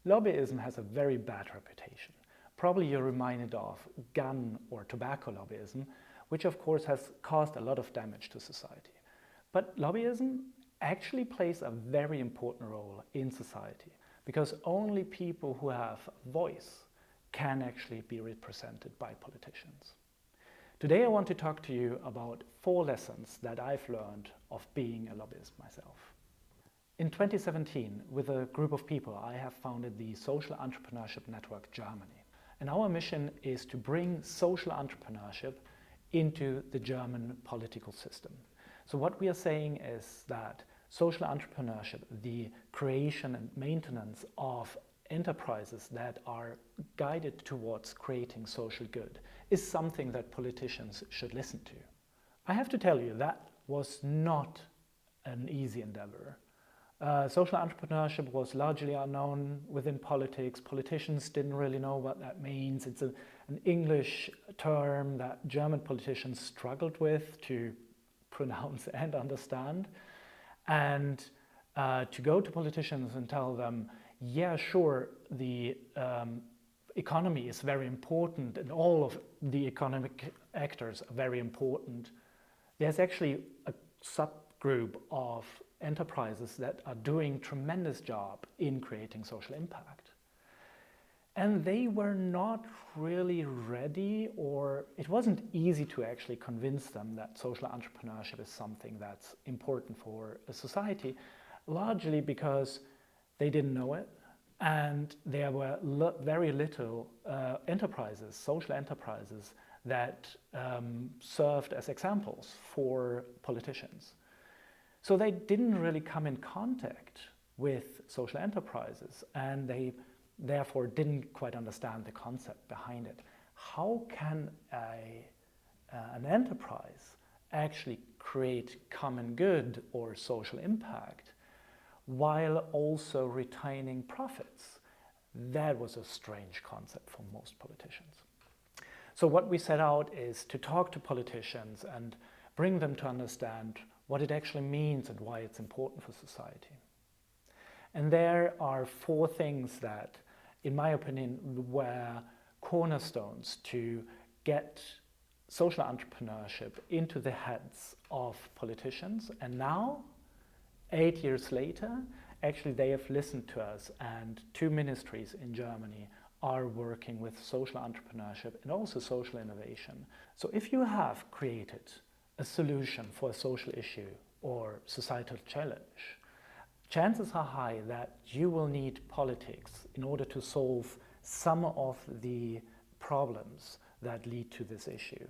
Lobbyism has a very bad reputation. Probably you're reminded of gun or tobacco lobbyism, which of course has caused a lot of damage to society. But lobbyism actually plays a very important role in society because only people who have a voice can actually be represented by politicians. Today I want to talk to you about 4 lessons that I've learned of being a lobbyist myself. In 2017, with a group of people, I have founded the Social Entrepreneurship Network Germany. And our mission is to bring social entrepreneurship into the German political system. So what we are saying is that social entrepreneurship, the creation and maintenance of enterprises that are guided towards creating social good, is something that politicians should listen to. I have to tell you that was not an easy endeavor. Social entrepreneurship was largely unknown within politics. Politicians didn't really know what that means. It's an English term that German politicians struggled with to pronounce and understand. And to go to politicians and tell them, yeah, sure, the economy is very important and all of the economic actors are very important. There's actually a subgroup of enterprises that are doing tremendous job in creating social impact. And they were not really ready, or it wasn't easy to actually convince them that social entrepreneurship is something that's important for a society, largely because they didn't know it and there were very little enterprises, social enterprises, that served as examples for politicians. So they didn't really come in contact with social enterprises and they therefore didn't quite understand the concept behind it. How can an enterprise actually create common good or social impact while also retaining profits? That was a strange concept for most politicians. So what we set out is to talk to politicians and bring them to understand what it actually means and why it's important for society. And there are 4 things that, in my opinion, were cornerstones to get social entrepreneurship into the heads of politicians. And now, 8 years later, actually they have listened to us, and 2 ministries in Germany are working with social entrepreneurship and also social innovation. So if you have created a solution for a social issue or societal challenge, chances are high that you will need politics in order to solve some of the problems that lead to this issue,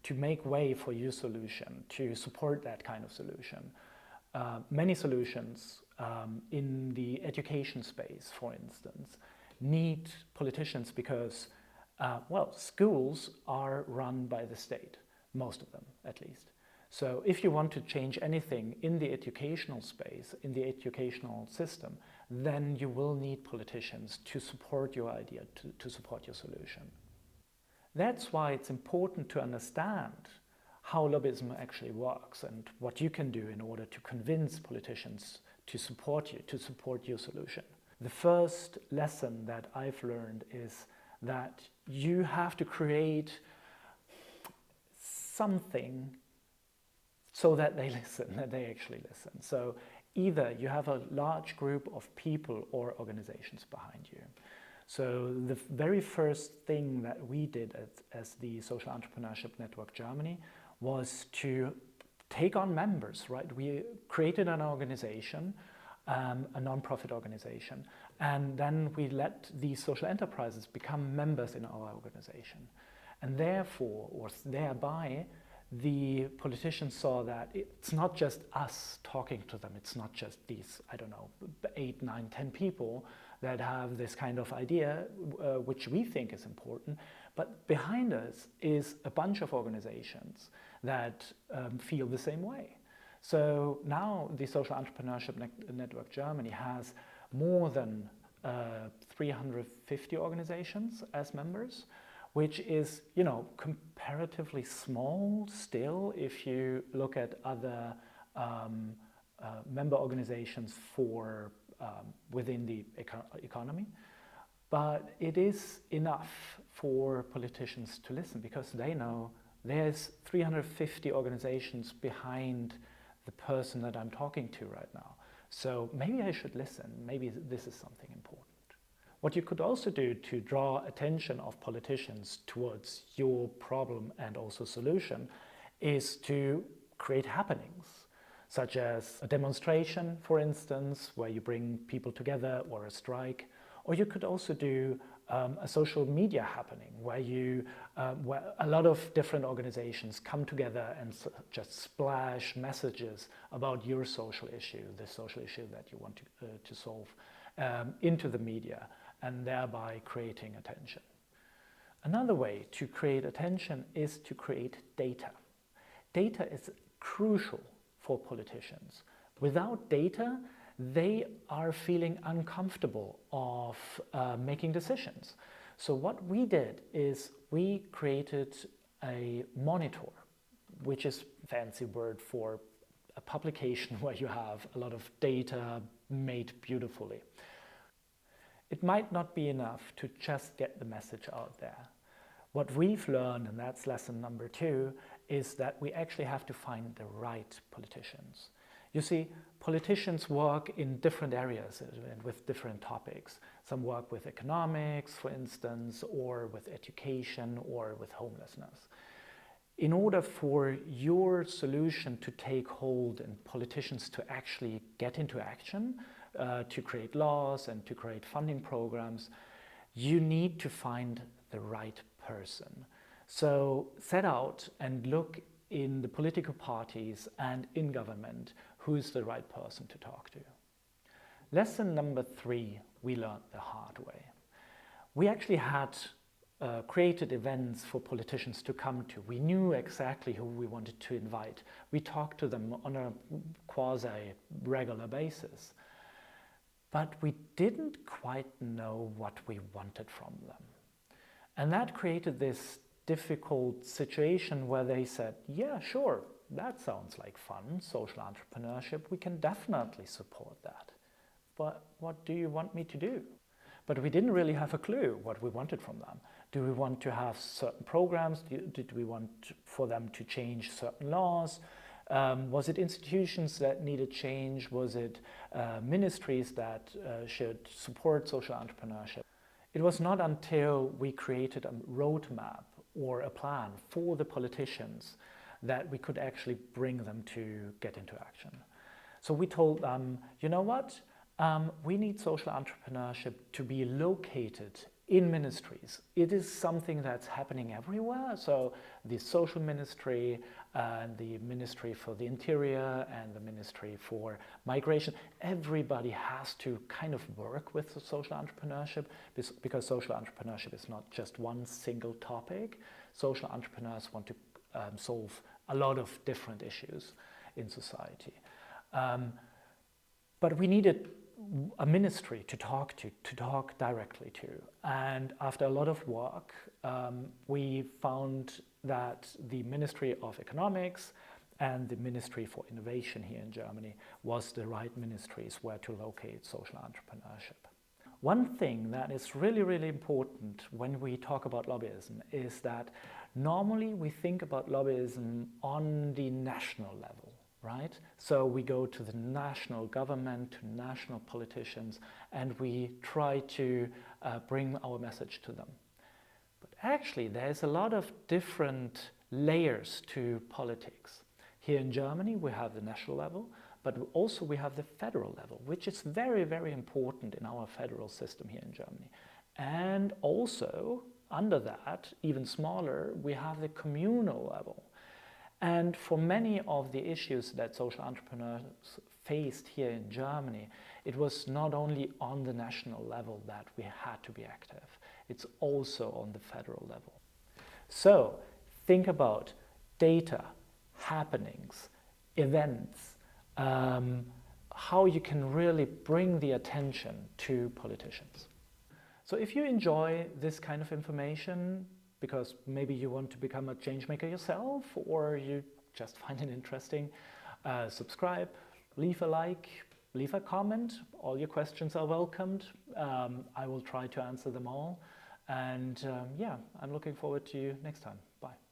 to make way for your solution, to support that kind of solution. Many solutions in the education space, for instance, need politicians because, well, schools are run by the state. Most of them, at least. So if you want to change anything in the educational space, in the educational system, then you will need politicians to support your idea, to support your solution. That's why it's important to understand how lobbyism actually works and what you can do in order to convince politicians to support you, to support your solution. The first lesson that I've learned is that you have to create something so that they listen, that they actually listen. So either you have a large group of people or organizations behind you. So the very first thing that we did as the Social Entrepreneurship Network Germany was to take on members, right? We created an organization, a non-profit organization, and then we let these social enterprises become members in our organization. And therefore, or thereby, the politicians saw that it's not just us talking to them, it's not just these, 8, 9, 10 people that have this kind of idea, which we think is important, but behind us is a bunch of organizations that feel the same way. So now the Social Entrepreneurship Network Germany has more than 350 organizations as members, which is, comparatively small still if you look at other member organizations for within the economy. But it is enough for politicians to listen, because they know there's 350 organizations behind the person that I'm talking to right now. So maybe I should listen. Maybe this is something important. What you could also do to draw attention of politicians towards your problem and also solution is to create happenings, such as a demonstration, for instance, where you bring people together, or a strike. Or you could also do a social media happening where a lot of different organizations come together and just splash messages about your social issue, the social issue that you want to solve, into the media, and thereby creating attention. Another way to create attention is to create data. Data is crucial for politicians. Without data, they are feeling uncomfortable of making decisions. So what we did is we created a monitor, which is a fancy word for a publication where you have a lot of data made beautifully. It might not be enough to just get the message out there. What we've learned, and that's lesson number 2, is that we actually have to find the right politicians. You see, politicians work in different areas and with different topics. Some work with economics, for instance, or with education, or with homelessness. In order for your solution to take hold and politicians to actually get into action, to create laws and to create funding programs, you need to find the right person. So set out and look in the political parties and in government who is the right person to talk to. Lesson number 3, we learned the hard way. We actually had created events for politicians to come to. We knew exactly who we wanted to invite. We talked to them on a quasi-regular basis. But we didn't quite know what we wanted from them. And that created this difficult situation where they said, yeah, sure, that sounds like fun, social entrepreneurship, we can definitely support that. But what do you want me to do? But we didn't really have a clue what we wanted from them. Do we want to have certain programs? Did we want for them to change certain laws? Was it institutions that needed change? Was it ministries that should support social entrepreneurship? It was not until we created a roadmap or a plan for the politicians that we could actually bring them to get into action. So we told them, you know what? We need social entrepreneurship to be located in ministries. It is something that's happening everywhere. So the social ministry and the ministry for the interior and the ministry for migration, everybody has to kind of work with the social entrepreneurship, because social entrepreneurship is not just one single topic. Social entrepreneurs want to solve a lot of different issues in society. But we needed a ministry to talk directly to. And after a lot of work, we found that the Ministry of Economics and the Ministry for Innovation here in Germany was the right ministries where to locate social entrepreneurship. One thing that is really, really important when we talk about lobbyism is that normally we think about lobbyism on the national level. Right? So we go to the national government, to national politicians, and we try to bring our message to them. But actually, there's a lot of different layers to politics. Here in Germany, we have the national level, but also we have the federal level, which is very, very important in our federal system here in Germany. And also, under that, even smaller, we have the communal level. And for many of the issues that social entrepreneurs faced here in Germany, it was not only on the national level that we had to be active, it's also on the federal level. So think about data, happenings, events, how you can really bring the attention to politicians. So if you enjoy this kind of information, because maybe you want to become a change maker yourself, or you just find it interesting, subscribe, leave a like, leave a comment. All your questions are welcomed. I will try to answer them all. And yeah, I'm looking forward to you next time. Bye.